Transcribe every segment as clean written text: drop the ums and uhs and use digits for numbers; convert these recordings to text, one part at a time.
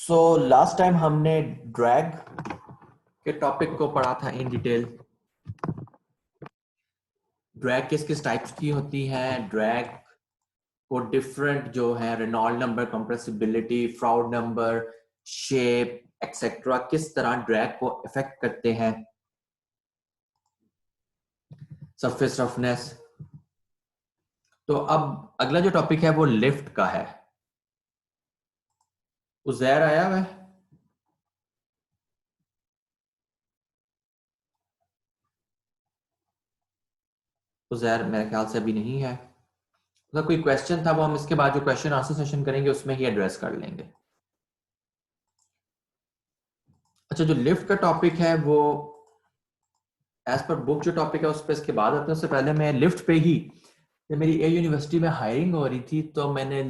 So last time हमने drag के topic को पढ़ा था इन डिटेल। ड्रैग किस किस टाइप्स की होती है, ड्रैग को डिफरेंट जो है Reynold number, compressibility, Froude number, shape etcetera किस तरह ड्रैग को इफेक्ट करते हैं, सरफेस रफनेस। तो अब अगला जो टॉपिक है वो लिफ्ट का है। उज़ैर आया हुआ है? उज़ैर मेरे ख्याल से अभी नहीं है। अगर कोई क्वेश्चन था वो हम इसके बाद जो क्वेश्चन आंसर सेशन करेंगे उसमें ही एड्रेस कर लेंगे। अच्छा, जो लिफ्ट का टॉपिक है वो एज पर बुक जो टॉपिक है उस पर इसके बाद आते हैं। उससे पहले मैं लिफ्ट पे ही, जब मेरी ए यूनिवर्सिटी में हायरिंग हो रही थी तो मैंने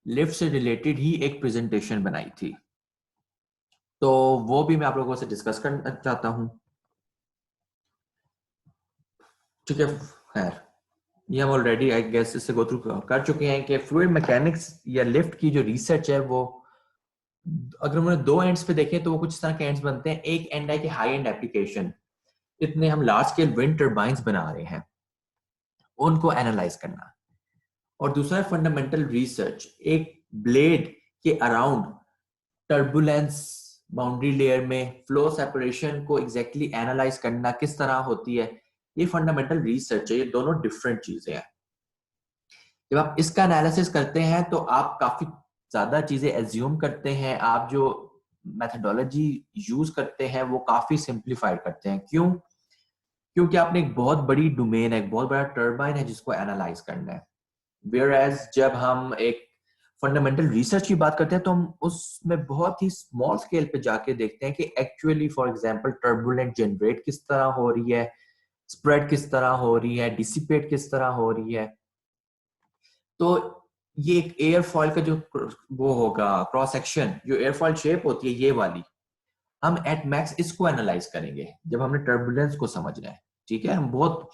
लिफ्ट से रिलेटेड ही एक प्रेजेंटेशन बनाई थी, तो वो भी मैं आप लोगों से डिस्कस करना चाहता हूँ। ठीक है, खैर ये हम ऑलरेडी आई गेस इससे गो थ्रू कर चुके हैं कि फ्लूइड मैकेनिक्स या लिफ्ट की जो रिसर्च है वो अगर उन्होंने दो एंड्स पे देखें तो वो कुछ इस तरह के एंड्स बनते हैं। एक एंड है कि हाई एंड एप्लीकेशन, इतने हम लार्ज स्केल विंड टर्बाइंस बना रहे हैं, उनको एनालाइज करना। और दूसरा है फंडामेंटल रिसर्च, एक ब्लेड के अराउंड टर्बुलेंस, बाउंड्री लेयर में फ्लो सेपरेशन को एग्जैक्टली एनालाइज करना किस तरह होती है, ये फंडामेंटल रिसर्च है। ये दोनों डिफरेंट चीजें हैं। जब आप इसका एनालिसिस करते हैं तो आप काफी ज्यादा चीजें एज्यूम करते हैं, आप जो मेथडोलॉजी यूज करते हैं वो काफी सिंप्लीफाइड करते हैं। क्यों? क्योंकि आपने एक बहुत बड़ी डोमेन है, एक बहुत बड़ा टर्बाइन है जिसको एनालाइज करना है। वेयर एज जब हम एक फंडामेंटल रिसर्च की बात करते हैं तो हम उसमें बहुत ही स्मॉल स्केल पे जाके देखते हैं कि actually for example turbulent generate किस तरह हो रही है, स्प्रेड किस तरह हो रही है, डिसिपेट किस तरह हो रही है। तो ये एक एयरफॉइल का जो वो होगा क्रॉस सेक्शन, जो एयरफॉइल शेप होती है ये वाली, हम एट मैक्स इसको एनालाइज करेंगे जब हमने टर्बुलेंस को समझना है। ठीक है, हम बहुत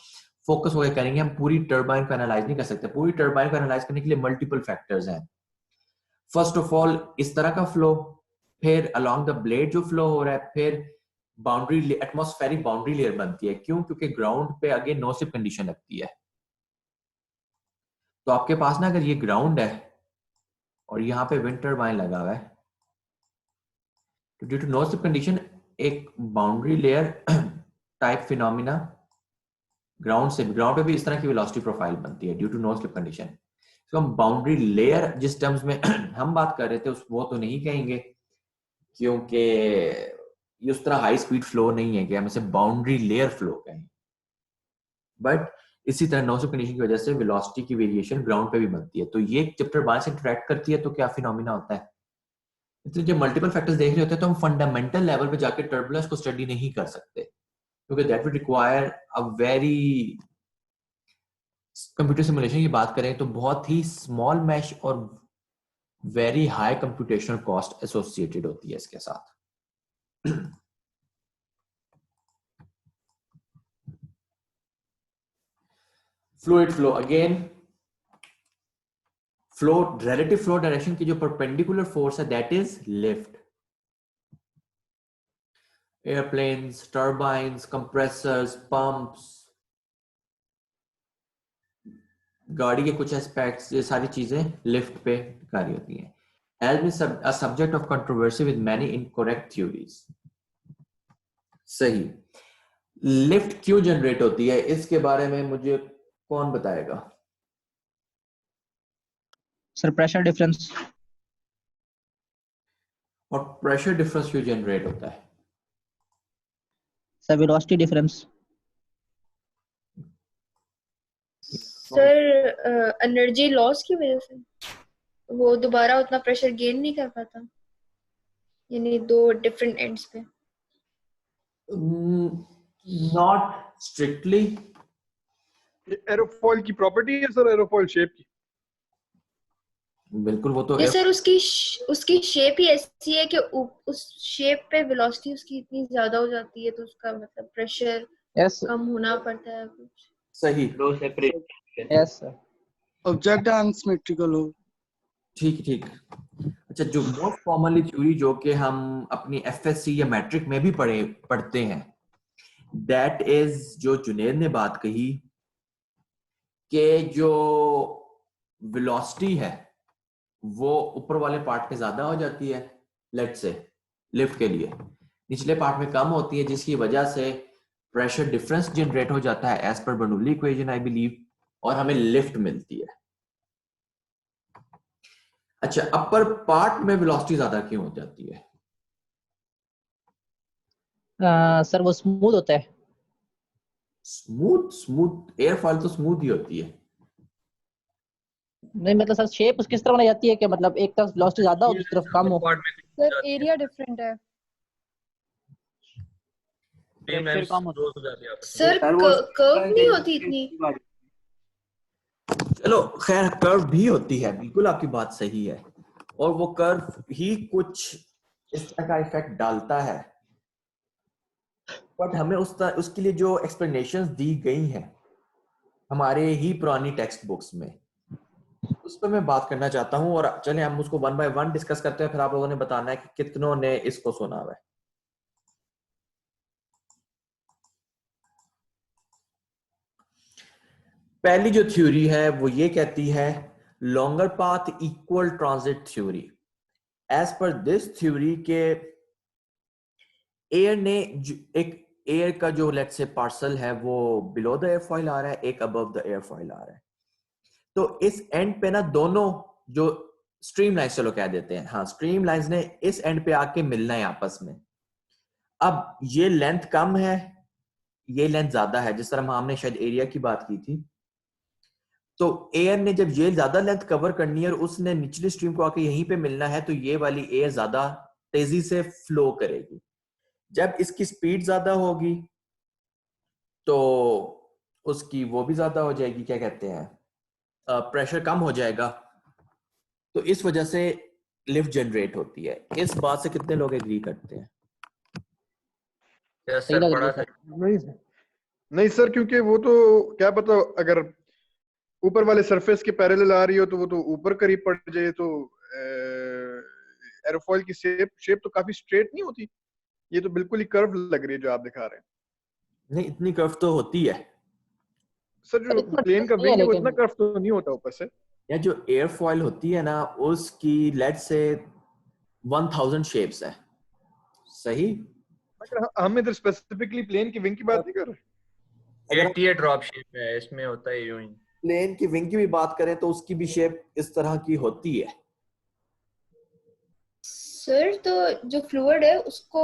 फोकस होकर करेंगे, हम पूरी टर्बाइन को एनालाइज नहीं कर सकते। पूरी टर्बाइन को एनालाइज करने के लिए मल्टीपल फैक्टर्स हैं। फर्स्ट ऑफ ऑल इस तरह का फ्लो, फिर अलोंग द ब्लेड जो फ्लो हो रहा है, फिर बाउंड्री एटमॉस्फेरिक बाउंड्री लेयर बनती है। क्यों? क्योंकि ग्राउंड पे अगेन नो स्लिप कंडीशन लगती है। तो आपके पास ना अगर ये ग्राउंड है और यहाँ पे विंड टर्बाइन लगा हुआ है तो due to no slip condition एक boundary layer type phenomena ground पे भी इस तरह की वेलोसिटी प्रोफाइल बनती है due to no slip condition. तो हम बाउंड्री लेयर जिस टर्म्स में हम बात कर रहे थे उस वो तो नहीं कहेंगे, क्योंकि ये उस तरह हाई स्पीड फ्लो नहीं है कि हम इसे बाउंड्री लेयर फ्लो कहें। बट इसी तरह नो स्लिप कंडीशन की वजह से वेलोसिटी की वेरिएशन ग्राउंड पे भी बनती है। तो ये जब टर्बाइन से इंटरेक्ट करती है तो क्या फिनोमिना होता है। इसलिए जब मल्टीपल फैक्टर्स देख रहे होते हैं तो हम फंडामेंटल लेवल पे जाके टर्बुलेंस को स्टडी नहीं कर सकते, क्योंकि that would require a very, computer simulation की बात करें तो बहुत ही स्मॉल मैश और very high computational cost associated होती है इसके साथ। Fluid flow again, flow relative flow direction की जो परपेंडिकुलर फोर्स है that is lift. Airplanes, turbines, compressors, pumps, गाड़ी के कुछ एस्पेक्ट्स, ये सारी चीजें लिफ्ट पे कार्य होती हैं। Has been a subject of controversy with many incorrect theories. सही। लिफ्ट क्यों जनरेट होती है इसके बारे में मुझे कौन बताएगा? Sir pressure difference. और प्रेशर डिफरेंस क्यों जनरेट होता है? Sir velocity difference. Sir energy loss की वजह से वो दोबारा उतना प्रेशर गेन नहीं कर पाता, यानी दो डिफरेंट एंड्स पे। Not strictly. एरोफॉइल की प्रॉपर्टी है सर, एरोफॉइल शेप की। बिल्कुल, वो तो ये सर उसकी शेप ही ऐसी है कि उस शेप पे वेलोसिटी उसकी इतनी ज्यादा हो जाती है तो उसका मतलब प्रेशर कम होना पड़ता है कुछ। सही। Yes sir. ऑब्जेक्ट अनसिमेट्रिकल हो। ठीक ठीक। अच्छा, जो मोस्ट कॉमनली थ्योरी जो कि हम अपनी एफएससी या मैट्रिक में भी पढ़ते हैं, दैट इज जो जुनेद ने बात कही कि जो वेलोसिटी है वो ऊपर वाले पार्ट पे ज्यादा हो जाती है, लेट्स से लिफ्ट के लिए निचले पार्ट में कम होती है, जिसकी वजह से प्रेशर डिफरेंस जनरेट हो जाता है as per Bernoulli equation I believe, और हमें लिफ्ट मिलती है। अच्छा, अपर पार्ट में वेलोसिटी ज्यादा क्यों हो जाती है? सर वो स्मूथ होता है। स्मूथ एयरफॉइल तो स्मूथ ही होती है। नहीं मतलब सर शेप उसकी किस तरह बनाई जाती है कि मतलब एक तरफ वेलोसिटी ज्यादा हो दूसरी तरफ कम हो? सर एरिया डिफरेंट है, प्रेशर कम होता है। सर कर्व नहीं होती इतनी। चलो खैर, कर्व भी होती है, बिल्कुल आपकी बात सही है, और वो कर्व ही कुछ इस तरह का इफेक्ट डालता है, बट हमें उसके लिए जो एक्सप्लेनेशंस दी गई हैं हमारे ही पुरानी टेक्स्ट बुक्स में, उस पर मैं बात करना चाहता हूं, और चले हम उसको वन बाय वन डिस्कस करते हैं, फिर आप लोगों ने बताना है कि कितनों ने इसको सुना हुआ है। पहली जो थ्योरी है वो ये कहती है longer path equal transit theory. As per this theory के एयर ने एक एयर का जो लेट्स से पार्सल है वो बिलो द एयरफॉइल आ रहा है, एक अबव द एयरफॉइल आ रहा है, तो इस एंड पे ना दोनों जो स्ट्रीम लाइंस, चलो कह देते हैं, हाँ स्ट्रीम लाइंस ने इस एंड पे आके मिलना है आपस में। अब ये लेंथ कम है, ये लेंथ ज्यादा है, जिस तरह हमने शायद एरिया की बात की थी, तो एयर ने जब ये ज्यादा लेंथ कवर करनी है और उसने निचली स्ट्रीम को आके यहीं पे मिलना है, तो ये वाली एयर ज्यादा तेजी से फ्लो करेगी। जब इसकी स्पीड ज्यादा होगी तो उसकी वो भी ज्यादा हो जाएगी, क्या कहते हैं, प्रेशर कम हो जाएगा, तो इस वजह से लिफ्ट जनरेट होती है। इस बात से कितने लोग एग्री करते हैं? सही लग रही है सर। नहीं सर, क्योंकि वो तो क्या पता अगर ऊपर वाले सरफेस के पैरेलल आ रही हो तो वो तो ऊपर करीब पड़ जाए, तो एरोफॉइल की शेप तो काफी स्ट्रेट नहीं होती, ये तो बिल्कुल ही कर्व लग रही है जो आप दिखा रहे हैं। नहीं, इतनी कर्व तो होती है सर, जो प्लेन का विंग है वो इतना कर्व तो नहीं होता ऊपर से। या जो एयरफॉइल होती है ना, उसकी लेट्स से 1000 शेप्स है, सही? मगर हम इधर स्पेसिफिकली प्लेन की विंग की बात नहीं कर रहे। अगर टीयर ड्रॉप शेप है, इसमें होता है यूं ही। प्लेन की विंग की भी बात करें तो उसकी भी शेप इस तरह की होती है। सर तो जो फ्लूइड है उसको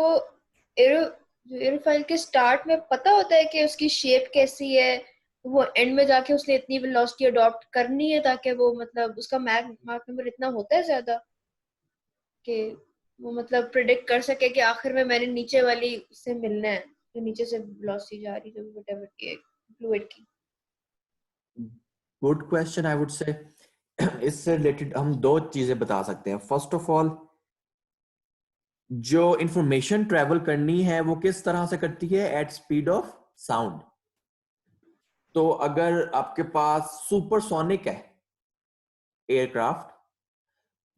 एयरोफॉइल के स्टार्ट में पता होता है कि उसकी शेप कैसी है, वो एंड में जाके उसने इतनी वेलोसिटी अडॉप्ट करनी है ताकि वो मतलब उसका मार्क नंबर इतना होता है ज्यादा कि वो मतलब प्रिडिक्ट कर सके कि आखिर में मैंने नीचे वाली उससे मिलना है, जो नीचे से वेलोसिटी जा रही है, जो व्हाटएवर की फ्लूइड की। Good question, I would say इससे रिलेटेड हम दो चीजें बता सकते हैं। फर्स्ट ऑफ ऑल, जो इंफॉर्मेशन ट्रेवल करनी है वो किस तरह से करती है? At speed of sound. तो अगर आपके पास सुपरसोनिक है एयरक्राफ्ट,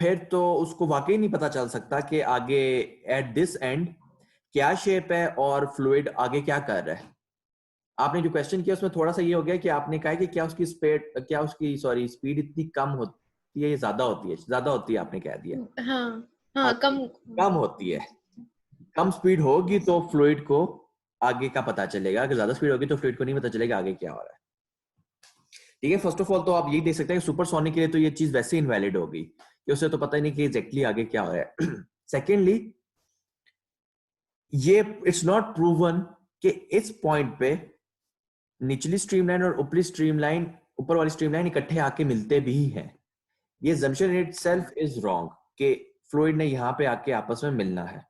फिर तो उसको वाकई नहीं पता चल सकता कि आगे एट दिस एंड क्या शेप है और फ्लूइड आगे क्या कर रहा है। आपने जो क्वेश्चन किया उसमें थोड़ा सा ये हो गया कि आपने कहा कि क्या उसकी स्पीड इतनी कम होती है या ज्यादा होती है? ज्यादा होती है आपने कह दिया। हाँ कम होती है। कम स्पीड होगी तो फ्लूइड को आगे का पता चलेगा, अगर ज्यादा स्पीड होगी तो फ्लूइड को नहीं पता चलेगा आगे क्या हो रहा है। ठीक है, फर्स्ट ऑफ ऑल तो आप यही देख सकते हैं कि सुपरसोनिक के लिए तो ये चीज वैसे इनवैलिड होगी कि उसे तो पता ही नहीं कि एग्जैक्टली आगे क्या हो रहा है। सेकेंडली, ये इट्स नॉट प्रूवन कि इस पॉइंट पे निचली स्ट्रीमलाइन और ऊपर वाली स्ट्रीमलाइन इकट्ठे आके मिलते भी हैं। ये assumption in itself is wrong कि फ्लूइड ने यहाँ पे आके आपस में मिलना है।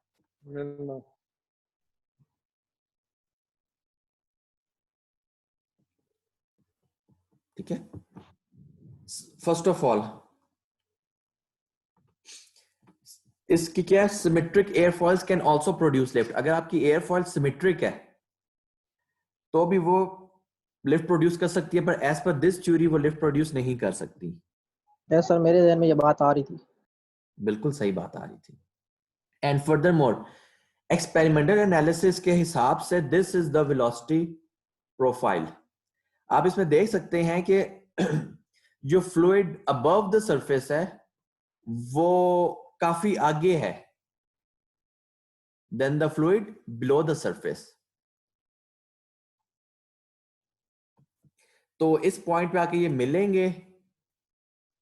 ठीक है, फर्स्ट ऑफ ऑल इसकी क्या, symmetric airfoils can also produce lift. अगर आपकी एयरफॉइल सिमेट्रिक है तो भी वो लिफ्ट प्रोड्यूस कर सकती है, पर एज पर दिस थ्योरी वो लिफ्ट प्रोड्यूस नहीं कर सकती। यस सर, मेरे ध्यान में ये बात आ रही थी। बिल्कुल सही बात आ रही थी। And further more experimental analysis के हिसाब से this is the velocity profile. आप इसमें देख सकते हैं कि जो फ्लूइड अबव द सरफेस है वो काफी आगे है then the fluid below the surface. तो इस पॉइंट पे आके ये मिलेंगे,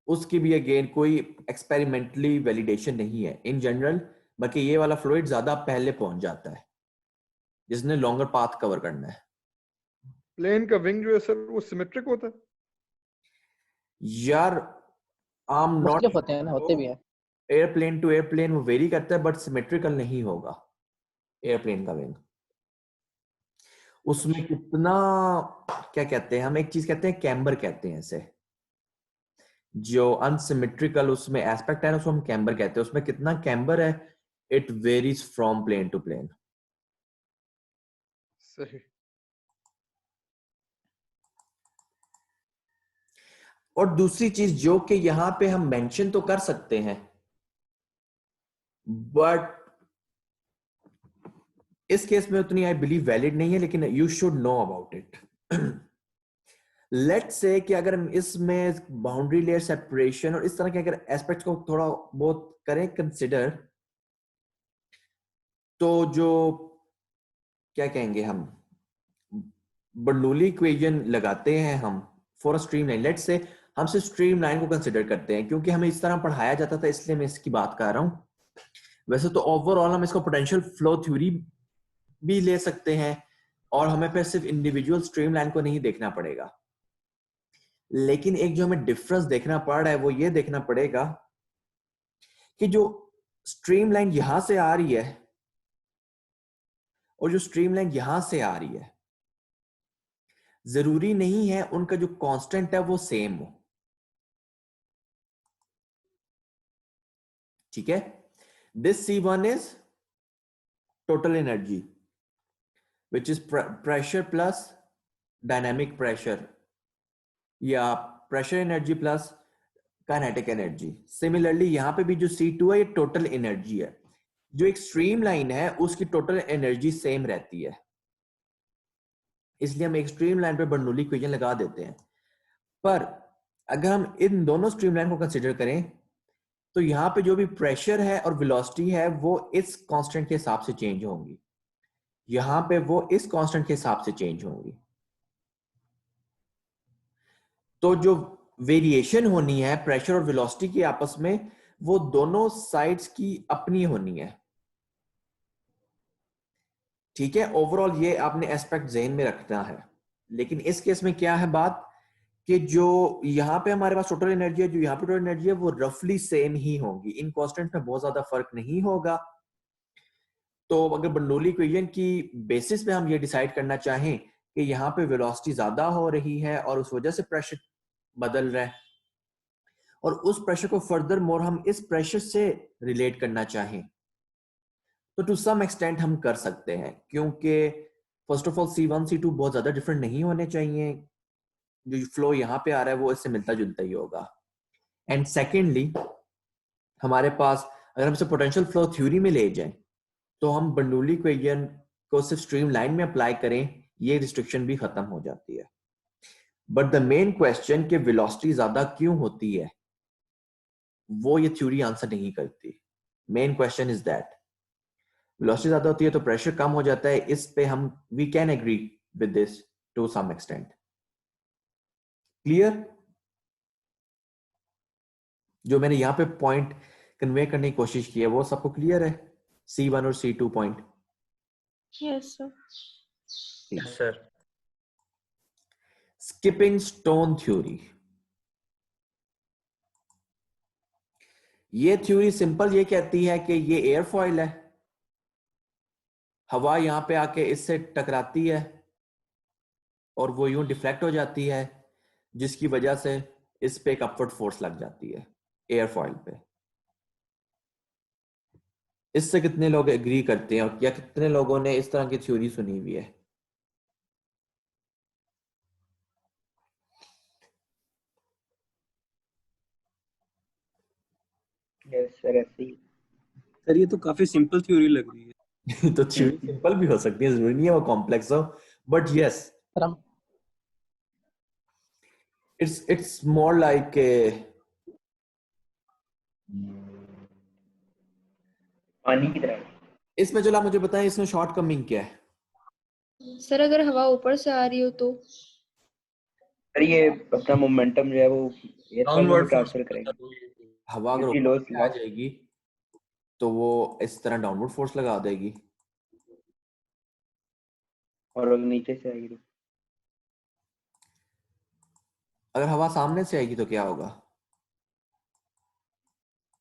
उसकी भी अगेन कोई एक्सपेरिमेंटली वैलिडेशन नहीं है इन जनरल, बल्कि ये वाला फ्लूइड ज्यादा पहले पहुंच जाता है जिसने लॉन्गर पाथ कवर करना है। प्लेन का विंग जो है सर वो सिमेट्रिक होता है? यार आम नॉट मुख्तलिफ होते हैं ना, होते भी हैं। एयरप्लेन टू एयरप्लेन वो वेरी करता है, बट सिमेट्रिकल नहीं होगा एयरप्लेन का विंग। उसमें कितना, क्या कहते हैं हम, एक चीज कहते हैं कैम्बर कहते हैं इसे, जो अनसिमेट्रिकल उसमें एस्पेक्ट है ना उसको हम कैम्बर कहते हैं। उसमें कितना कैम्बर है, it varies from plane to plane. सही। और दूसरी चीज जो कि यहां पे हम मेंशन तो कर सकते हैं, बट इस केस में उतनी आई बिलीव वैलिड नहीं है, लेकिन you should know about it. Let's say कि अगर हम इसमें बाउंड्री लेयर सेपरेशन और इस तरह के अगर एस्पेक्ट्स को थोड़ा बहुत करें कंसिडर, तो जो क्या कहेंगे हम बर्नौली इक्वेशन लगाते हैं हम for a streamline. Let's say हम सिर्फ स्ट्रीमलाइन को कंसिडर करते हैं, क्योंकि हमें इस तरह पढ़ाया जाता था इसलिए मैं इसकी बात कर रहा हूं। वैसे तो ओवरऑल हम इसको पोटेंशियल फ्लो थ्योरी भी ले सकते हैं, और हमें फिर सिर्फ इंडिविजुअल स्ट्रीमलाइन को नहीं देखना पड़ेगा। लेकिन एक जो हमें डिफरेंस देखना पड़ रहा है वो ये देखना पड़ेगा कि जो स्ट्रीमलाइन यहां से आ रही है और जो स्ट्रीमलाइन यहां से आ रही है, जरूरी नहीं है उनका जो कांस्टेंट है वो सेम हो। ठीक है, this C1 is total energy which is pressure plus dynamic pressure, या pressure energy plus kinetic energy. Similarly यहां पे भी जो C2 है ये टोटल एनर्जी है। जो एक स्ट्रीम लाइन है उसकी टोटल एनर्जी सेम रहती है, इसलिए हम एक स्ट्रीम लाइन पे बर्नौली इक्वेशन लगा देते हैं। पर अगर हम इन दोनों स्ट्रीम लाइन को कंसिडर करें तो यहां पे जो भी प्रेशर है और वेलोसिटी है वो इस कांस्टेंट के हिसाब से चेंज होंगी, यहां पे वो इस कांस्टेंट के हिसाब से चेंज होंगी। तो जो वेरिएशन होनी है प्रेशर और वेलोसिटी की आपस में, वो दोनों साइड्स की अपनी होनी है। ठीक है, ओवरऑल ये आपने एस्पेक्ट ज़हन में रखना है। लेकिन इस केस में क्या है बात कि जो यहाँ पे हमारे पास टोटल एनर्जी है, जो यहाँ पे टोटल एनर्जी है, वो रफली सेम ही होंगी, इन कांस्टेंट में बहुत ज्यादा फर्क नहीं होगा। तो अगर बर्नौली इक्वेशन की बेसिस पे हम ये डिसाइड करना चाहें कि यहाँ पे वेलोसिटी ज्यादा हो रही है और उस वजह से प्रेशर बदल रहा है, और उस प्रेशर को फर्दर मोर हम इस प्रेशर से रिलेट करना चाहें, तो टू सम एक्सटेंट हम कर सकते हैं, क्योंकि first of all C1 C2 बहुत ज्यादा डिफरेंट नहीं होने चाहिए। जो फ्लो यहाँ पे आ रहा है वो इससे मिलता जुलता ही होगा। एंड सेकेंडली हमारे पास अगर हम इसे पोटेंशियल फ्लो थ्योरी में ले जाएं तो हम बर्नौली इक्वेशन को सिर्फ स्ट्रीम लाइन में अप्लाई करें, ये रिस्ट्रिक्शन भी खत्म हो जाती है। बट द मेन क्वेश्चन कि वेलोसिटी ज्यादा क्यों होती है वो ये थ्योरी आंसर नहीं करती। Main question is that velocity ज्यादा होती है तो प्रेशर कम हो जाता है। इस पे हम we can agree with this to some extent. Clear? जो मैंने यहाँ पे पॉइंट कन्वे करने की कोशिश की है वो सबको क्लियर है, C1 और C2 point? Yes sir. Yes sir. Skipping stone theory. ये थ्योरी सिंपल ये कहती है कि ये एयरफॉइल है, हवा यहां पे आके इससे टकराती है और वो यूं डिफ्लेक्ट हो जाती है, जिसकी वजह से इस पे एक अपवर्ड फोर्स लग जाती है एयरफॉइल पे। इससे कितने लोग एग्री करते हैं, और क्या कितने लोगों ने इस तरह की थ्योरी सुनी हुई है? यस सर ऐसे ही। सर ये तो काफी सिंपल थ्योरी लग रही है। तो थ्योरी सिंपल भी हो सकती है, जरूरी नहीं है वो कॉम्प्लेक्स हो, बट यस सर हम it's more like a पानी की तरह। इसमें चलो आप मुझे बताएं इसमें शॉर्ट कमिंग क्या है? सर अगर हवा ऊपर से आ रही हो तो सर ये अपना मोमेंटम जो है वो एयरफॉल में ट्रांसफर करेगी। हवा अगर क्योंकि ऊपर से आ जाएगी तो वो इस तरह डाउनवर्ड फोर्स लगा देगी, और अगर नीचे से आएगी तो अगर हवा सामने से आएगी तो क्या होगा?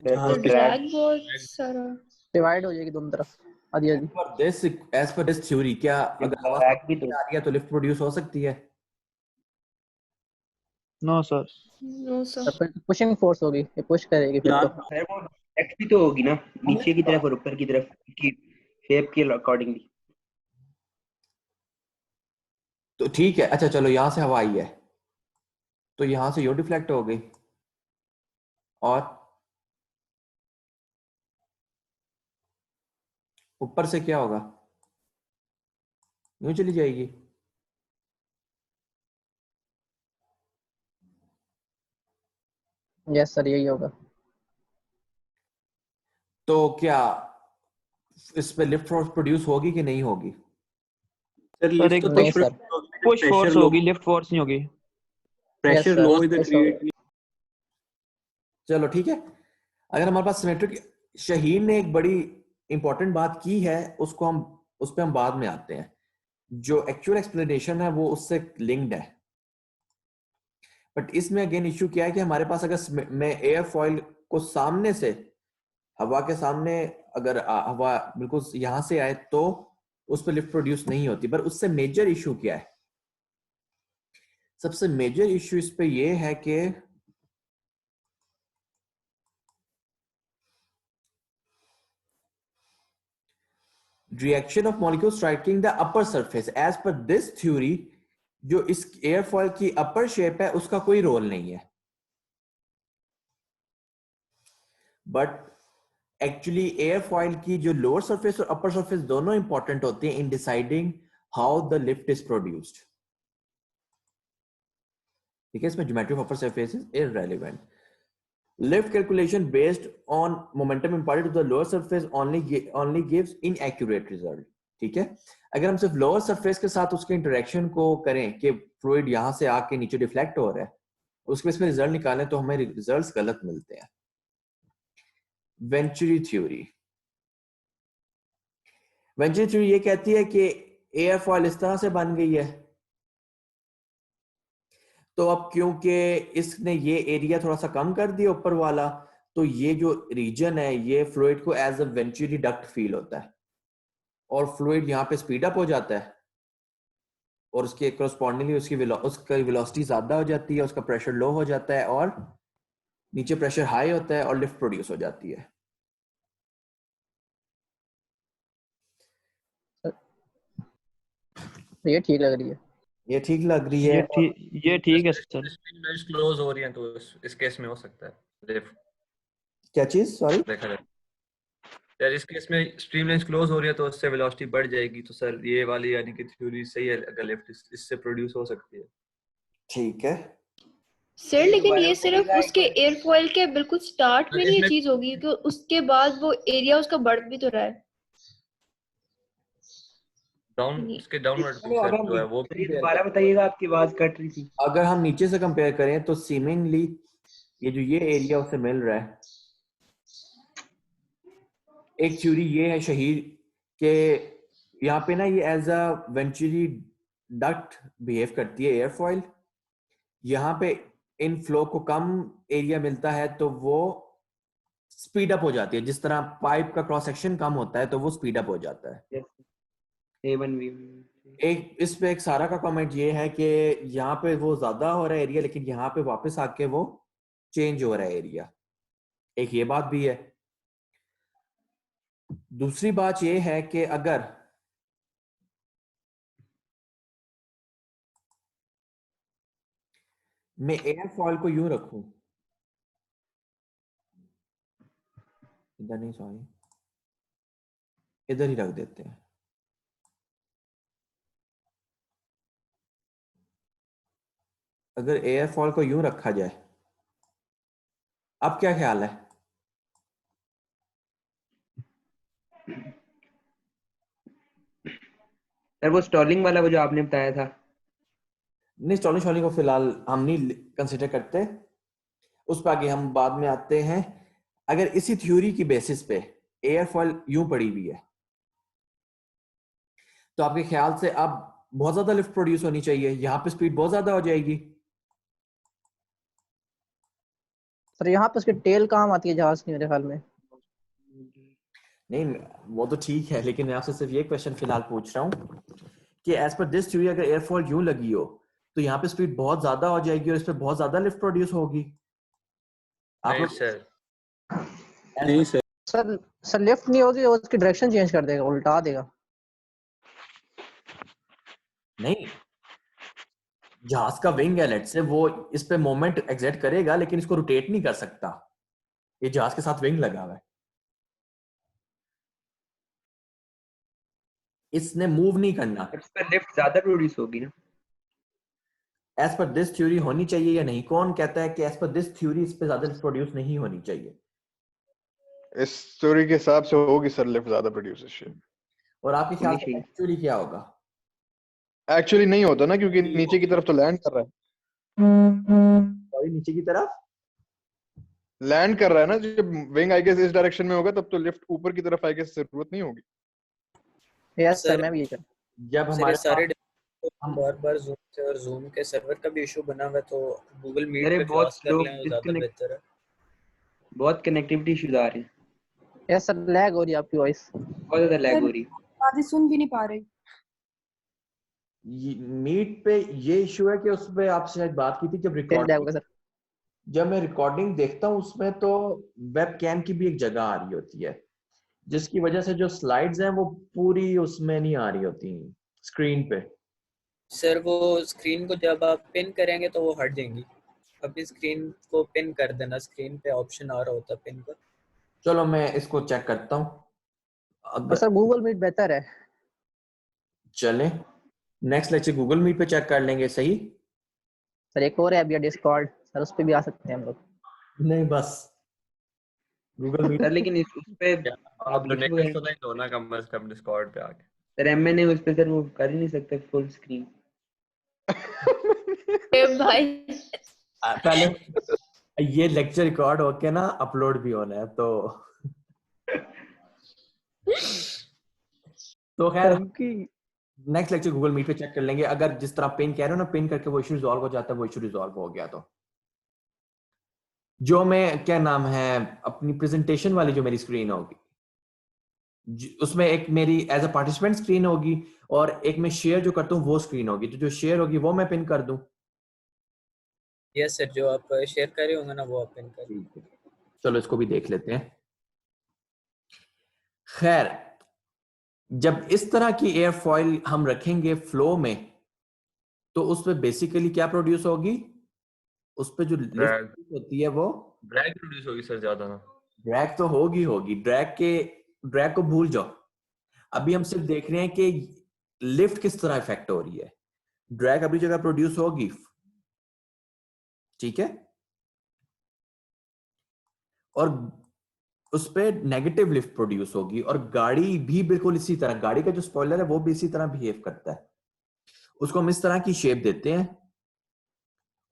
हाँ, तो ड्रैग बहुत सारा डिवाइड हो जाएगी दोनों तरफ आधी आधी। एज पर दिस थ्योरी क्या अगर हवा ड्रैग भी सामने से आ रही है तो लिफ्ट प्रोड्यूस हो सकती है? No sir. No sir. तो फिर पुशिंग फोर्स होगी, ये पुश करेगी फिर तो। सर वो एक्स भी तो होगी ना, नीचे की तरफ और ऊपर की तरफ की शेप के अकॉर्डिंगली। तो ठीक है, अच्छा चलो यहाँ से हवा आई है तो यहाँ से यो डिफ्लेक्ट हो गई और ऊपर से क्या होगा? यूं चली जाएगी। यस सर यही होगा। तो क्या इस पे लिफ्ट फोर्स प्रोड्यूस होगी कि नहीं होगी? सर सर एक लिफ्ट नहीं सर। पुश फोर्स होगी, लिफ्ट फोर्स नहीं होगी। यस प्रेशर सर लो इधर पुश होगा। क्रिएट चलो ठीक है, अगर हमारे पास सिमेट्रिक, शहीन ने एक बड़ी इंपॉर्टेंट बात की है, उसको हम उस पर हम बाद में आते हैं, जो एक्चुअल एक्सप्लेनेशन है वो उससे लिंक्ड है। बट इसमें अगेन इश्यू क्या है कि हमारे पास अगर मैं एयर फॉइल को सामने से, हवा के सामने अगर हवा बिल्कुल यहां से आए तो उस पर लिफ्ट प्रोड्यूस नहीं होती। पर उससे मेजर इश्यू क्या है? सबसे मेजर इश्यू इस पे ये है कि reaction of molecule striking the upper surface as per this theory, जो इस एयरफॉइल की अपर शेप है उसका कोई रोल नहीं है। बट एक्चुअली एयरफॉइल की जो लोअर सरफेस और अपर सरफेस दोनों इंपॉर्टेंट होते हैं in deciding how the lift is produced. ठीक है, इसमें geometry of upper surface is irrelevant. Lift calculation based on momentum imparted to the lower surface only gives inaccurate result। ठीक है, अगर हम सिर्फ लोअर सरफेस के साथ उसके इंटरेक्शन को करें कि फ्लूइड यहां से आके नीचे डिफ्लेक्ट हो रहा है, उसके बेस पे रिजल्ट निकालें तो हमें रिजल्ट्स गलत मिलते हैं। वेंचुरी थ्योरी, वेंचुरी थ्योरी ये कहती है कि एयरफॉइल इस तरह से बन गई है, तो अब क्योंकि इसने ये एरिया थोड़ा सा कम कर दिया ऊपर वाला, तो ये जो रीजन है ये फ्लूइड को as a venturi duct feel होता है और फ्लूइड यहाँ पे स्पीड अप हो जाता है और उसके करस्पॉन्डिंगली उसकी वेलोसिटी ज्यादा हो जाती है, उसका प्रेशर लो हो जाता है और नीचे प्रेशर हाई होता है और लिफ्ट प्रोड्यूस हो जाती है। ये ठीक लग रही है। ये ठीक लग रही है। ये ठीक है सर। स्ट्रीमलाइंस क्लोज हो रही हैं तो इस केस में हो सकता है लिफ्ट क्या चीज? सॉरी, देखा जाए यार, इस केस में स्ट्रीमलाइंस क्लोज हो रही है तो उससे वेलोसिटी बढ़ जाएगी, तो सर ये वाली यानी कि थ्योरी सही है, अगर लिफ्ट इससे प्रोड्यूस हो सकती है। ठीक है। सर लेकिन ये सिर्फ उसके एयरफॉइल के बिल्कुल स्टार्ट में नहीं ये चीज होगी, क्योंकि उसके बाद वो एरिया उसका बढ़ भी तो रहा है। उसके डाउनवर्ड जो है वो दोबारा बताइएगा, आपकी आवाज कट रही थी। अगर हम नीचे से कंपेयर करें तो सीमिंगली ये जो ये एरिया उसे मिल रहा है, एक थ्योरी ये है शहीर के यहाँ पे ना ये as a venturi duct behave करती है एयरफॉइल, यहाँ पे इन फ्लो को कम एरिया मिलता है तो वो स्पीड अप हो जाती है, जिस तरह पाइप का क्रॉस सेक्शन कम होता है तो वो स्पीड अप हो जाता है। एक इस पे एक सारा का कमेंट ये है कि यहाँ पे वो ज्यादा हो रहा है एरिया, लेकिन यहाँ पे वापस आके वो चेंज हो रहा है एरिया, एक ये बात भी है। दूसरी बात ये है कि अगर मैं एयरफॉइल को यूं रखूं इधर नहीं, सॉरी, इधर ही रख देते हैं। अगर एयरफॉल को यूं रखा जाए, अब क्या ख्याल है? सर वो स्टॉलिंग वाला वो जो आपने बताया था, नहीं, स्टॉलिंग शॉलिंग को फिलहाल हम नहीं कंसिडर करते, उस पर आगे हम बाद में आते हैं। अगर इसी थ्योरी की बेसिस पे एयरफॉयल यूं पड़ी हुई है, तो आपके ख्याल से अब बहुत ज्यादा लिफ्ट प्रोड्यूस होनी चाहिए, यहाँ पे स्पीड बहुत ज्यादा हो जाएगी। सर यहाँ पे उसकी टेल काम आती है जहाज की मेरे ख्याल में। नहीं, वो तो ठीक है, लेकिन मैं आपसे सिर्फ ये क्वेश्चन फिलहाल पूछ रहा हूँ कि एज पर दिस थ्योरी अगर एयरफॉयल यूं लगी हो तो यहाँ पे स्पीड बहुत ज्यादा हो जाएगी और इस पे बहुत ज्यादा लिफ्ट प्रोड्यूस होगी। आप नहीं लोग सर, नहीं सर, सर लिफ्ट नहीं होगी, वो उसकी डायरेक्शन चेंज कर देगा, उल्टा देगा। नहीं, जहाज का विंग है, लेट्स से वो इस पे मोमेंट एग्जर्ट करेगा लेकिन इसको रोटेट नहीं कर सकता, ये जहाज के साथ विंग लगा हुआ है, इसने मूव नहीं करना। इस पर लिफ्ट ज्यादा प्रोड्यूस होगी ना। एज पर दिस थ्योरी होनी चाहिए या नहीं? कौन कहता है कि एज पर दिस थ्योरी इस पे ज्यादा प्रोड्यूस नहीं होनी चाहिए? इस थ्योरी के हिसाब से होगी सर लिफ्ट ज्यादा प्रोड्यूस इससे। और आपके ख्याल से एक्चुअली क्या होगा? एक्चुअली नहीं होता ना, क्योंकि नीचे की तरफ तो लैंड कर रहा है। सॉरी, नीचे की तरफ लैंड कर रहा है ना, जब विंग आई गेस इस डायरेक्शन में होगा तब तो लिफ्ट ऊपर की तरफ आई गेस जरूरत नहीं होगी। यस सर, मैं भी ये कर। जब हमारे सारे हम बार जूम से और जूम के सर्वर का भी इशू बना हुआ है, तो गूगल मीट अरे पे बहुत क्लास कर स्लो लें, वो ज्यादा बेहतर है। बहुत कनेक्टिविटी इश्यूज आ रहे हैं, यस सर, लैग हो रही है आपकी वॉइस, बहुत ज्यादा लैग हो रही है। आधी सुन भी नहीं पा रही। मीट पे ये इशू है कि उस पे आपसे शायद बात की थी जब लैग होगा सर। जब मैं रिकॉर्डिंग देखता हूँ उसमें तो वेब कैम की भी एक जगह आ रही होती है, जिसकी वजह से जो स्लाइड्स हैं वो पूरी उसमें नहीं आ रही होती स्क्रीन पे। सर वो स्क्रीन को जब आप पिन करेंगे तो वो हट जाएंगी। अपनी स्क्रीन को पिन कर देना, स्क्रीन पे ऑप्शन आ रहा होता है पिन का। चलो मैं इसको चेक करता हूँ। सर गूगल मीट बेहतर है। चलें, नेक्स्ट लेक्चर गूगल मीट पे चेक कर लेंगे, सही? सर एक और ऐप भी है डिस्कॉर्ड, सर उस पे भी आ सकते हैं हम लोग। नहीं, बस गूगल मीट। सर लेकिन इस पे आप डोनेशन तो नहीं दो ना कम से कम डिस्कॉर्ड पे आके। सर एमएनए उस पे सर वो कर ही नहीं सकते फुल स्क्रीन। भाई पहले ये लेक्चर रिकॉर्ड होके ना अपलोड भी होना है, तो खैर नेक्स्ट लेक्चर गूगल मीट पे चेक कर लेंगे। अगर जिस तरह पिन कह रहे हो ना, पिन करके वो इशू रिजॉल्व हो जाता है, वो इशू रिजॉल्व हो गया तो जो मैं क्या नाम है अपनी प्रेजेंटेशन वाली जो मेरी स्क्रीन होगी उसमें एक मेरी एज अ पार्टिसिपेंट स्क्रीन होगी और एक मैं शेयर जो करता हूँ वो स्क्रीन होगी, तो जो शेयर होगी वो मैं पिन कर दूं। यस सर, जो आप शेयर कर रहे होंगे ना वो आप पिन कर। चलो इसको भी देख लेते हैं। खैर, जब इस तरह की एयरफॉयल हम रखेंगे फ्लो में तो उस पे बेसिकली क्या प्रोड्यूस होगी? उस पे जो लिफ्ट होती है वो ड्रैग प्रोड्यूस होगी सर ज्यादा ना। ड्रैग तो होगी, ड्रैग को भूल जाओ। अभी हम सिर्फ देख रहे हैं कि लिफ्ट किस तरह इफेक्ट हो रही है। ड्रैग अपनी जगह प्रोड्यूस होगी, ठीक है, और उस पे नेगेटिव लिफ्ट प्रोड्यूस होगी और गाड़ी भी बिल्कुल इसी तरह, गाड़ी का जो स्पॉइलर है वो भी इसी तरह बिहेव करता है। उसको हम इस तरह की शेप देते हैं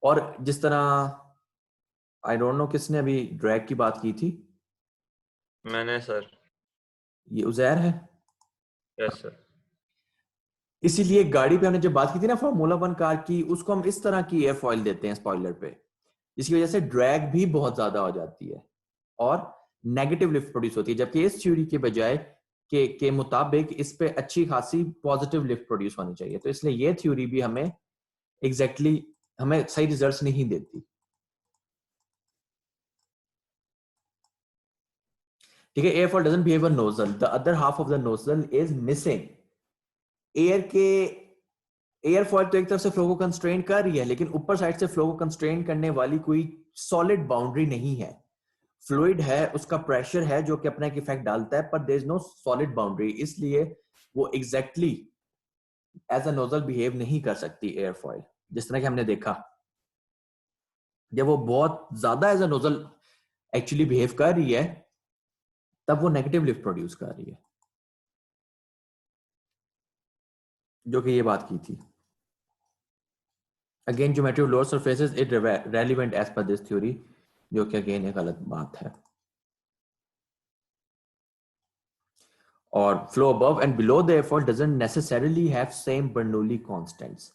और जिस तरह आई डोंट नो किसने अभी ड्रैग की बात की थी। मैंने सर। ये उजैर है। Yes sir. इसीलिए गाड़ी पे हमने जब बात की थी ना फॉर्मूला 1 कार की, उसको हम इस तरह की एयरफॉयल देते हैं स्पॉइलर पे, जिसकी वजह से ड्रैग भी बहुत ज्यादा हो जाती है और नेगेटिव लिफ्ट प्रोड्यूस होती है, जबकि इस थ्योरी के बजाय के मुताबिक इस पे अच्छी खासी पॉजिटिव लिफ्ट प्रोड्यूस होनी चाहिए। तो इसलिए ये थ्योरी भी हमें एग्जैक्टली हमें सही रिजल्ट्स नहीं देती। ठीक है, airfoil doesn't behave a nozzle, the other half of the nozzle is missing. Airfoil तो एक तरफ से फ्लो को कंस्ट्रेन कर रही है, लेकिन ऊपर साइड से फ्लो को कंस्ट्रेन करने वाली कोई सॉलिड बाउंड्री नहीं है। फ्लूइड है, उसका प्रेशर है जो कि अपना एक इफेक्ट डालता है, पर there is no solid boundary, इसलिए वो exactly as a nozzle behave नहीं कर सकती एयरफॉयल। जिस तरह कि हमने देखा जब वो बहुत ज्यादा as a nozzle actually behave कर रही है तब वो नेगेटिव लिफ्ट प्रोड्यूस कर रही है, जो कि ये बात की थी। Again geometry of lower surfaces is relevant as per this theory, जो कि अगेन एक गलत बात है। और flow above and below the airfoil doesn't necessarily have same Bernoulli constants.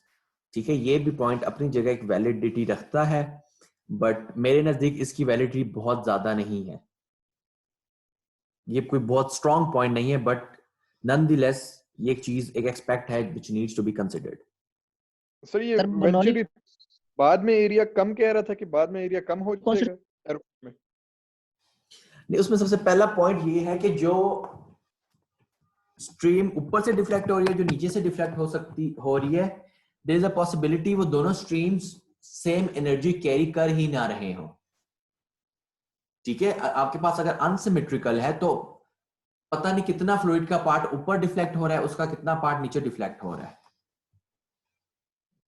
ठीक है, ये भी पॉइंट अपनी जगह एक वैलिडिटी रखता है, बट मेरे नजदीक इसकी वैलिडिटी बहुत ज्यादा नहीं है। ये कोई बहुत स्ट्रॉन्ग पॉइंट नहीं है, बट नॉनदलेस ये एक चीज, एक एक्सपेक्ट है which needs to be considered. Sir ये इवेंचुअली बाद में एरिया कम कह रहा था कि बाद में एरिया कम हो जाएगा एयरपोर्ट में? नहीं, उसमें सबसे पहला पॉइंट ये है कि जो स्ट्रीम ऊपर से डिफ्लेक्ट हो रही है, जो नीचे से डिफ्लेक्ट हो रही है, देयर इज अ पॉसिबिलिटी वो दोनों स्ट्रीम्स सेम एनर्जी कैरी कर ही ना रहे हो। ठीक है, आपके पास अगर अनसिमेट्रिकल है तो पता नहीं कितना फ्लूइड का पार्ट ऊपर डिफ्लेक्ट हो रहा है, उसका कितना पार्ट नीचे डिफ्लेक्ट हो रहा है।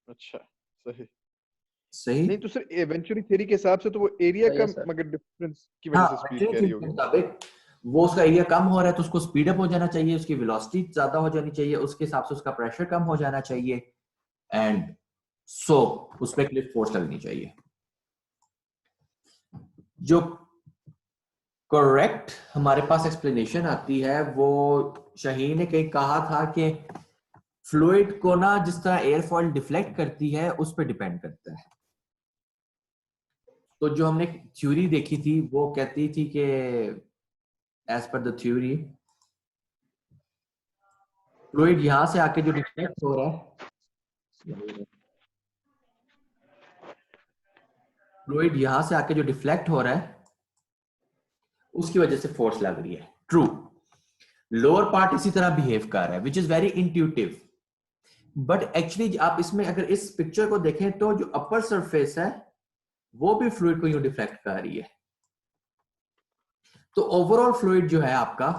अच्छा, सही सही। नहीं तो सर इवेंचुअली थ्योरी के हिसाब से तो वो एरिया का मगर डिफरेंस की वजह से स्पीड कैरी होगी। वो उसका एरिया कम हो रहा है तो उसको स्पीड अप हो जाना चाहिए, उसकी वेलोसिटी ज्यादा हो जानी चाहिए, उसके हिसाब से उसका प्रेशर कम हो जाना चाहिए, एंड सो उस पे क्लिप फोर्स लगनी चाहिए। जो करेक्ट हमारे पास एक्सप्लेनेशन आती है वो शाहीन ने कहीं कहा था कि फ्लूइड को ना जिस तरह एयरफॉयल डिफ्लेक्ट करती है उस पर डिपेंड करता है। तो जो हमने थ्योरी देखी थी वो कहती थी कि as per the theory fluid यहां से आके जो डिफ्लेक्ट हो रहा है, फ्लूइड यहां से आके जो डिफ्लेक्ट हो रहा है उसकी वजह से फोर्स लग रही है। ट्रू, लोअर पार्ट इसी तरह बिहेव कर रहा है which is very intuitive, but actually आप इसमें अगर इस पिक्चर को देखें तो जो अपर सरफेस है वो भी फ्लूइड को यूं डिफ्लेक्ट कर रही है। तो ओवरऑल फ्लूइड जो है आपका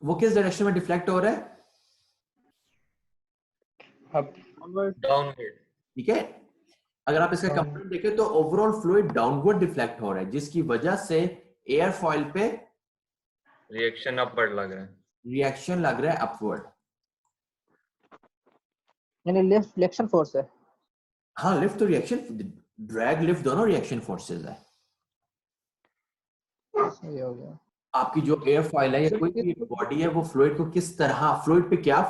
वो किस डायरेक्शन में डिफ्लेक्ट हो रहा है? डाउनवर्ड। ठीक है, अगर आप इसका कंपोनेंट देखें तो ओवरऑल फ्लूइड डाउनवर्ड डिफ्लेक्ट हो रहा है, जिसकी वजह से एयरफॉयल पे रिएक्शन अपवर्ड लग रहा है, रिएक्शन लग रहा है अपवर्ड, यानी लिफ्ट रिएक्शन फोर्स है। हाँ, लिफ्ट तो रिएक्शन, ड्रैग लिफ्ट दोनों रिएक्शन फोर्सेस है। सही हो गया। आपकी जो एयरफॉयल है या कोई भी बॉडी है वो फ्लूइड को किस तरह, फ्लूइड पे क्या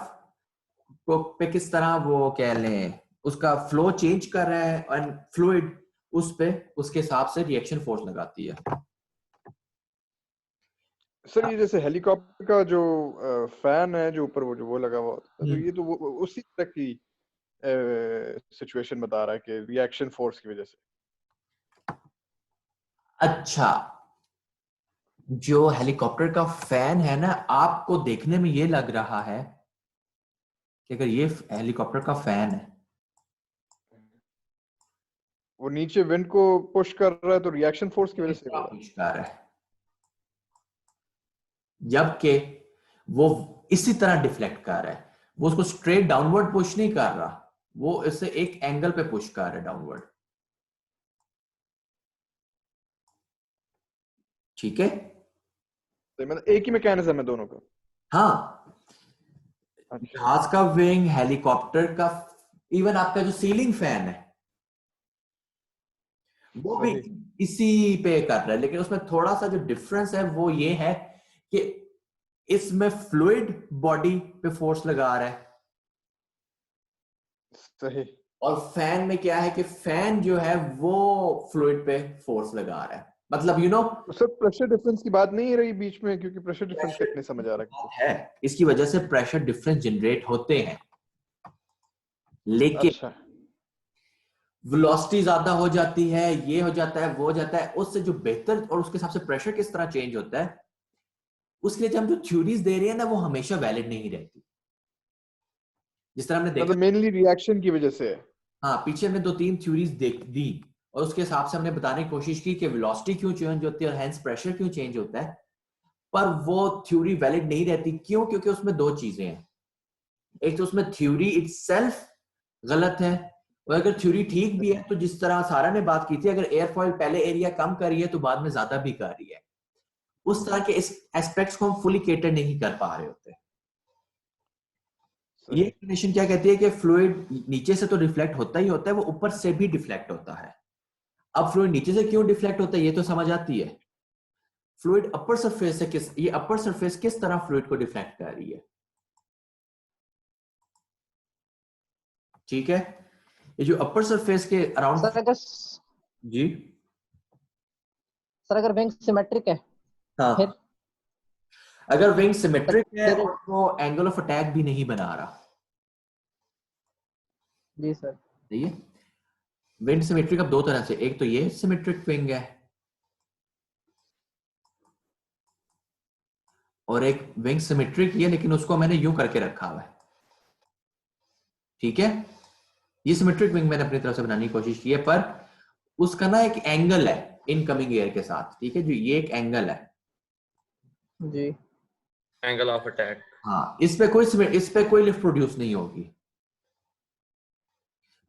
पे किस तरह वो कह लें उसका फ्लो चेंज कर रहा है, और फ्लूइड उस पे उसके हिसाब से रिएक्शन फोर्स लगाती है। सर ये जैसे हेलीकॉप्टर का जो फैन है जो ऊपर वो लगा हुआ होता है, तो ये तो वो उसी तरह की सिचुएशन बता रहा है कि रिएक्शन फोर्स की वजह से। अच्छा, जो हेलीकॉप्टर का फैन है ना, आपको देखने में ये लग रहा है कि अगर ये हेलीकॉप्टर का फैन है, वो नीचे विंड को पुश कर रहा है तो रिएक्शन फोर्स की वजह से पुश कर रहा है, जबकि वो इसी तरह डिफ्लेक्ट कर रहा है, वो उसको स्ट्रेट डाउनवर्ड पुश नहीं कर रहा, वो इसे एक एंगल पे पुश कर रहा है डाउनवर्ड। ठीक है, तो मतलब एक ही मैकेनिज्म है दोनों का। हाँ, जहाज का विंग, हेलीकॉप्टर का, इवन आपका जो सीलिंग फैन है वो भी इसी पे कर रहा है, लेकिन उसमें थोड़ा सा जो डिफरेंस है वो ये है कि इसमें फ्लूइड बॉडी पे फोर्स लगा रहा है, सही, और फैन में क्या है कि फैन जो है वो फ्लूइड पे फोर्स लगा रहा है। मतलब you know sir pressure difference की बात नहीं रही बीच में, क्योंकि प्रेशर डिफरेंस कितने समझ आ रहा है, इसकी वजह से प्रेशर डिफरेंस जनरेट होते हैं, लेकिन अच्छा, वेलोसिटी ज्यादा हो जाती है, ये हो जाता है, वो हो जाता है, उससे जो बेहतर और उसके हिसाब से प्रेशर किस तरह चेंज होता है, उसके लिए हम जो थ्योरीज दे रहे हैं ना वो हमेशा वैलिड नहीं रहती। जिस तरह हमने देखा मतलब मेनली रिएक्शन की वजह से। हाँ, पीछे हमने 2-3 थ्योरीज दी और उसके हिसाब से हमने बताने की कोशिश की कि वेलोसिटी क्यों चेंज होती है और हेंस प्रेशर क्यों चेंज होता है, पर वो थ्योरी वैलिड नहीं रहती। क्यों? क्योंकि उसमें दो चीजें हैं। एक तो उसमें थ्योरी इटसेल्फ गलत है, और अगर थ्योरी ठीक भी है तो जिस तरह सारा ने बात की थी, अगर एयरफॉइल पहले एरिया कम कर रही है तो बाद में ज्यादा भी कर रही है, उस तरह के इस एस्पेक्ट्स को हम फुली केटर नहीं कर पा रहे होते। ये एक्सप्लेनेशन क्या कहती है कि फ्लूइड नीचे से तो रिफ्लेक्ट होता ही होता है, वो ऊपर से भी डिफ्लेक्ट होता है। अब फ्लूइड नीचे से क्यों डिफ्लेक्ट होता है ये तो समझ आती है। फ्लूइड अपर सरफेस से ये अपर सरफेस किस तरह फ्लूइड को डिफ्लेक्ट कर रही है, ठीक है। ये जो अपर सरफेस के अराउंड सर अगर जी सर अगर विंग सिमेट्रिक है हाँ, फिर अगर विंग सिमेट्रिक है फिर- और वो एंगल ऑफ अटैक भी नहीं बना रहा, जी सर। सही है। विंग सिमेट्रिक अब दो तरह से, एक तो ये सिमेट्रिक विंग है और एक विंग सिमेट्रिक है, लेकिन उसको मैंने यूं करके रखा हुआ है, ठीक है। ये सिमेट्रिक विंग मैंने अपनी तरफ से बनाने की कोशिश की है, पर उसका ना एक एंगल है इनकमिंग एयर के साथ, ठीक है। जो ये एक एंगल है जी एंगल ऑफ अटैक। हाँ, इस पे कोई लिफ्ट प्रोड्यूस नहीं होगी,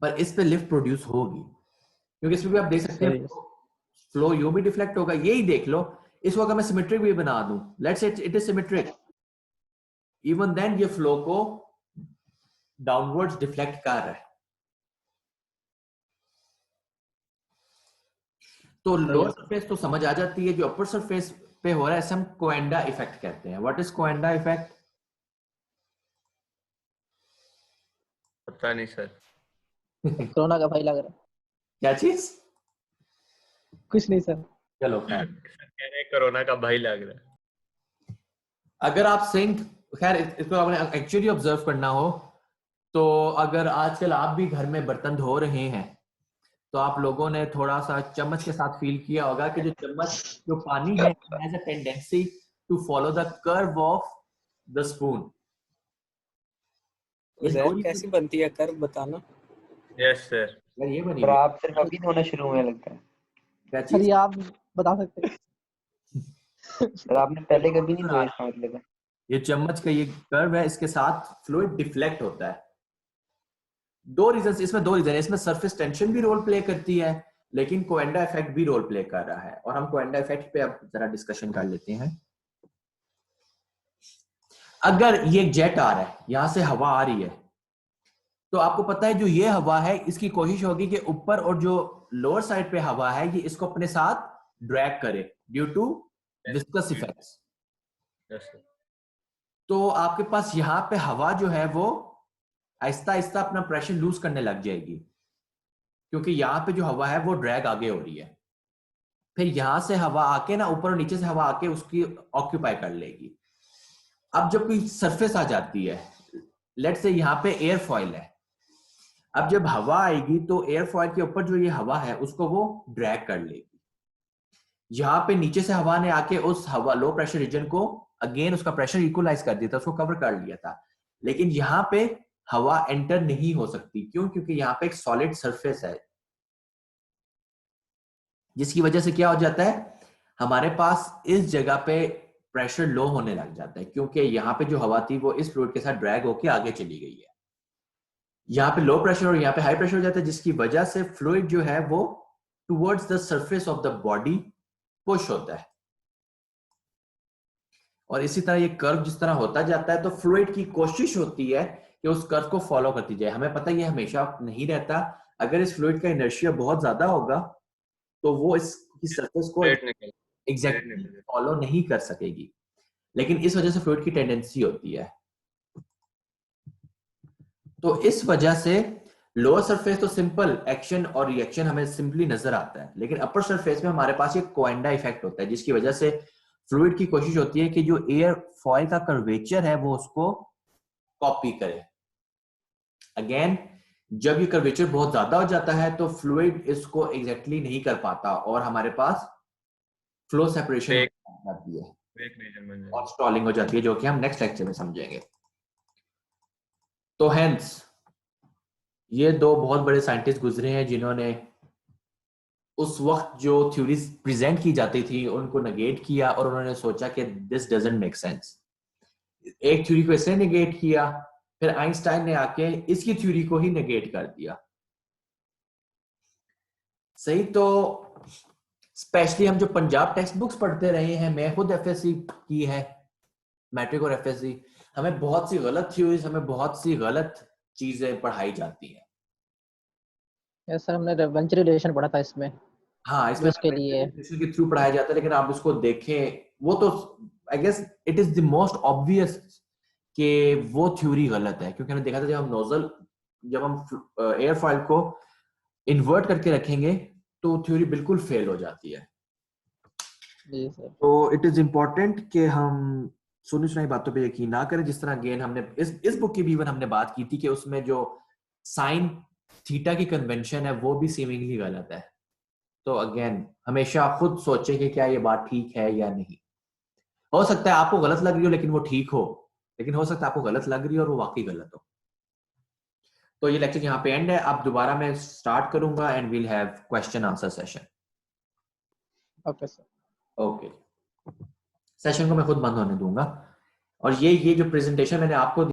पर इस पे लिफ्ट प्रोड्यूस होगी, क्योंकि इसमें भी आप देख सकते हैं फ्लो यू भी डिफ्लेक्ट होगा। यही देख लो, इसको अगर मैं सिमेट्रिक भी बना दूं, let's say it is symmetric, even then ये फ्लो को डाउनवर्ड्स डिफ्लेक्ट कर रहा है। तो लोअर सरफेस तो समझ आ जाती है, जो अपर सरफेस पे हो रहा है इसे हम कोएंडा इफेक्ट कहते हैं। What is Coanda effect? पता नहीं सर। कोरोना का भाई लग रहा है। क्या चीज? कुछ नहीं सर। चलो कह रहे कोरोना का भाई लग रहा है। अगर आप सिंक, खैर इसको आपने एक्चुअली ऑब्जर्व करना हो तो अगर आजकल आप भी घर में बर्तन धो रहे हैं तो आप लोगों ने थोड़ा सा चम्मच के साथ फील किया होगा कि जो चम्मच, जो पानी है, has a tendency to follow the curve of the spoon. जहर कैसी बनती है कर्व बताना। Yes sir. ये बनी पर आप सिर्फ अभी धोना शुरू होने लगता है। क्या सर चीज? ये आप बता सकते हैं? सर आपने पहले कभी नहीं धोया, इसका मतलब है। ये चम्मच का ये कर्व है, इसके साथ फ्लूइड डिफ्लेक्ट होता है। दो रीजन, इसमें दो रीजन है। इसमें सरफेस टेंशन भी रोल प्ले करती है, लेकिन कोएंडा इफेक्ट भी रोल प्ले कर रहा है, और हम कोएंडा इफेक्ट पे अब जरा डिस्कशन कर लेते हैं। अगर ये जेट आ रहा है, यहां से हवा आ रही है, तो आपको पता है जो ये हवा है इसकी कोशिश होगी कि ऊपर और जो लोअर साइड पे हवा है ये इसको अपने साथ ड्रैग करे due to viscous effects. Yes sir. तो आपके पास यहाँ पे हवा जो है वो आहिस्ता आहिस्ता अपना प्रेशर लूज करने लग जाएगी, क्योंकि यहाँ पे जो हवा है वो ड्रैग आगे हो रही है। फिर यहां से हवा आके ना, ऊपर और नीचे से हवा आके उसकी ऑक्यूपाई कर लेगी। अब जब कोई सरफेस आ जाती है, लेट्स से यहाँ पे एयर फॉइल है, अब जब हवा आएगी तो एयर फॉइल के ऊपर जो ये हवा है उसको वो ड्रैग कर लेगी। यहाँ पे नीचे से हवा ने आके उस हवा लो प्रेशर रीजन को अगेन उसका प्रेशर इक्वलाइज कर दिया था, उसको कवर कर लिया था। लेकिन यहाँ पे हवा एंटर नहीं हो सकती। क्यों? क्योंकि यहाँ पे एक सॉलिड सरफेस है, जिसकी वजह से क्या हो जाता है, हमारे पास इस जगह पे प्रेशर लो होने लग जाता है, क्योंकि यहाँ पे जो हवा थी वो इस फ्लूइड के साथ ड्रैग होके आगे चली गई है। यहाँ पे लो प्रेशर और यहाँ पे हाई प्रेशर हो जाता है, जिसकी वजह से फ्लूइड जो है वो towards the surface of the body push होता है। और इसी तरह ये कर्व जिस तरह होता जाता है, तो फ्लूइड की कोशिश होती है कि उस कर्व को फॉलो करती जाए। हमें पता है ये हमेशा नहीं रहता। अगर इस फ्लूइड का इनर्शिया बहुत ज्यादा होगा तो वो इसकी सरफेस को एग्जैक्टली फॉलो नहीं कर सकेगी, लेकिन इस वजह से फ्लूइड की टेंडेंसी होती है। तो इस वजह से लोअर सरफेस तो सिंपल एक्शन और रिएक्शन हमें सिंपली नजर आता है, लेकिन अपर सरफेस में हमारे पास ये कोएंडा इफेक्ट होता है, जिसकी वजह से फ्लूइड की कोशिश होती है कि जो एयर फॉइल का कर्वेचर है वो उसको कॉपी करे। अगेन जब ये कर्वेचर बहुत ज्यादा हो जाता है तो फ्लूइड इसको एग्जैक्टली नहीं कर पाता और हमारे पास फ्लो सेपरेशन हो जाती है और स्टॉलिंग हो जाती है, जो कि हम नेक्स्ट लेक्चर में समझेंगे। तो हेंस ये दो बहुत बड़े साइंटिस्ट गुजरे हैं जिन्होंने उस वक्त जो थ्योरीज प्रेजेंट की जाती थी उनको नेगेट किया और उन्होंने सोचा कि दिस डजंट मेक सेंस। एक थ्योरी को इसने नेगेट किया, फिर आइंस्टाइन ने आके इसकी थ्योरी को ही नेगेट कर दिया। सही, तो स्पेशली हम जो पंजाब टेक्स्ट बुक्स पढ़ते रहे हैं, मैं खुद एफएससी की है, मैट्रिक और एफएससी, हमें बहुत सी गलत थ्योरीज, हमें बहुत सी गलत चीजें पढ़ाई जाती हैं। यस सर, हमने रेवेंच रिलेशन पढ़ा था इसमें। हाँ, इसमें उसके लिए के थ्रू पढ़ाया जाता है, लेकिन आप उसको देखें वो तो I guess it is the most obvious कि वो थ्योरी गलत है, क्योंकि हमने देखा था जब हम एयर फॉइल को इन्वर्ट करके रखेंगे तो थ्योरी बिल्कुल फेल हो जाती है। जी सर। तो इट इज इम्पोर्टेंट कि हम सुनी सुनाई बातों पे यकीन ना करें। जिस तरह अगेन हमने इस बुक की भी हमने बात की थी कि उसमें जो साइन थीटा की कन्वेंशन है वो भी सीमिंगली गलत है। तो अगेन हमेशा खुद सोचें कि क्या ये बात ठीक है या नहीं। हो सकता है आपको गलत लग रही हो लेकिन वो ठीक हो, लेकिन हो सकता है आपको गलत लग रही हो और वो वाकई गलत हो। तो ये लेक्चर यहाँ पे एंड है। अब दोबारा मैं स्टार्ट करूंगा and we'll have question answer session. Okay sir. Okay, session को मैं खुद बंद होने दूंगा। और ये जो प्रेजेंटेशन मैंने आपको